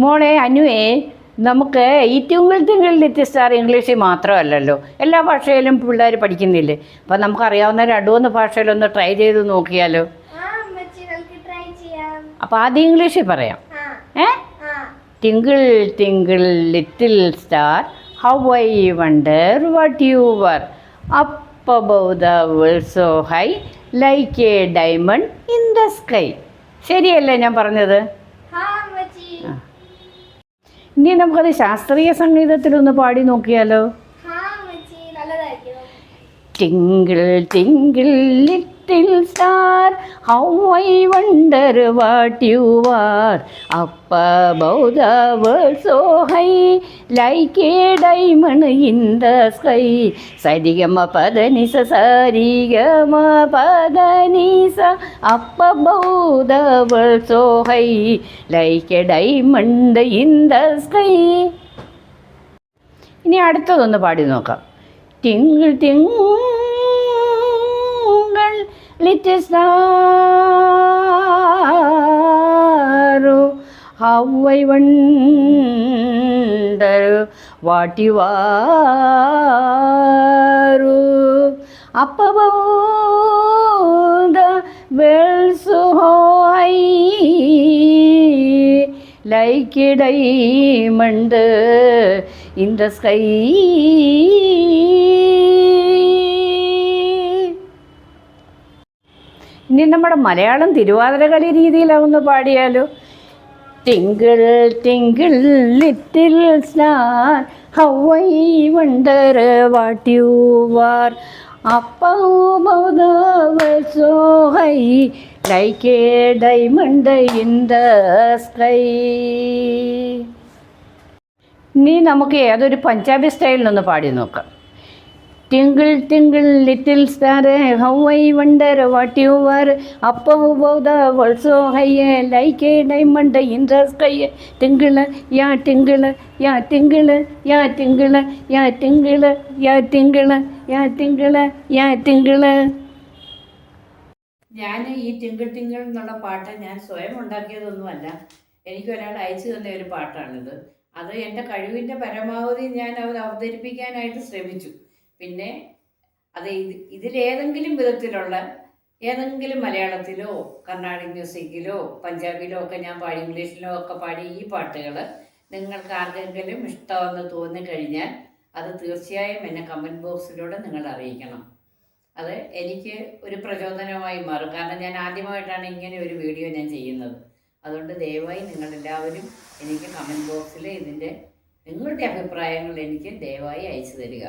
മോളെ അനുവേ, നമുക്ക് ഈ തിങ്കൾ തിങ്കൾ ലിറ്റിൽ സ്റ്റാർ ഇംഗ്ലീഷിൽ മാത്രമല്ലല്ലോ, എല്ലാ ഭാഷയിലും പിള്ളേർ പഠിക്കുന്നില്ലേ? അപ്പം നമുക്കറിയാവുന്ന രണ്ടു മൂന്ന് ഭാഷയിലൊന്ന് ട്രൈ ചെയ്ത് നോക്കിയാലോ? അപ്പോൾ ആദ്യം ഇംഗ്ലീഷിൽ പറയാം. Twinkle twinkle little star, how I wonder what you were, up above the world so high, like a diamond in the sky. ശരിയല്ലേ ഞാൻ പറഞ്ഞത്? ഇനി നമുക്കത് ശാസ്ത്രീയ സംഗീതത്തിലൊന്ന് പാടി നോക്കിയാലോ? Twinkle twinkle little star, how I wonder what you are, up above the world so high, like a diamond in the sky. സരിഗമ പദനിസ സരിഗമ പദനിസ, up above the world so high, like a diamond in the sky. ഇനി അടുത്തതൊന്ന് പാടി നോക്കാം. Twinkle twinkle little star, how I wonder what you are, up above the world so high, like a diamond in the sky. ഇനി നമ്മുടെ മലയാളം തിരുവാതിരകളി രീതിയിലാവുന്ന പാടിയാലോ? Twinkle twinkle little star, how I wonder what you are, up above the world so high, like a diamond in the sky. ഇനി നമുക്ക് ഏതൊരു പഞ്ചാബി സ്റ്റൈലിലൊന്ന് പാടി നോക്കാം. Twinkle twinkle little star, how I wonder what you are, up above the world so high, like a diamond in the sky. Twinkle yeah twinkle yeah twinkle yeah twinkle yeah twinkle yeah twinkle yeah twinkle yeah twinkle. ഞാൻ ഈ twinkle twinkle എന്നുള്ള പാട്ട് ഞാൻ സ്വയം ഉണ്ടാക്കിയതൊന്നുമല്ല. എനിക്കൊരാൾ അയച്ചു തന്ന ഒരു പാട്ടാണിത്. അത് എൻ്റെ കഴിവിൻ്റെ പരമാവധി ഞാൻ അത് അവതരിപ്പിക്കാനായിട്ട് ശ്രമിച്ചു. പിന്നെ അത് ഇതിലേതെങ്കിലും വിധത്തിലുള്ള ഏതെങ്കിലും മലയാളത്തിലോ കർണാടിക് മ്യൂസിക്കിലോ പഞ്ചാബിലോ ഒക്കെ ഞാൻ പാടി, ഇംഗ്ലീഷിലോ ഒക്കെ പാടി ഈ പാട്ടുകൾ നിങ്ങൾക്ക് ആർക്കെങ്കിലും ഇഷ്ടമെന്ന് തോന്നിക്കഴിഞ്ഞാൽ അത് തീർച്ചയായും എന്നെ കമൻറ്റ് ബോക്സിലൂടെ നിങ്ങൾ അറിയിക്കണം. അത് എനിക്ക് ഒരു പ്രചോദനമായി മാറും. കാരണം ഞാൻ ആദ്യമായിട്ടാണ് ഇങ്ങനെ ഒരു വീഡിയോ ഞാൻ ചെയ്യുന്നത്. അതുകൊണ്ട് ദയവായി നിങ്ങളെല്ലാവരും എനിക്ക് കമൻറ്റ് ബോക്സിൽ നിങ്ങളുടെ അഭിപ്രായങ്ങൾ എനിക്ക് ദയവായി അയച്ചു തരിക.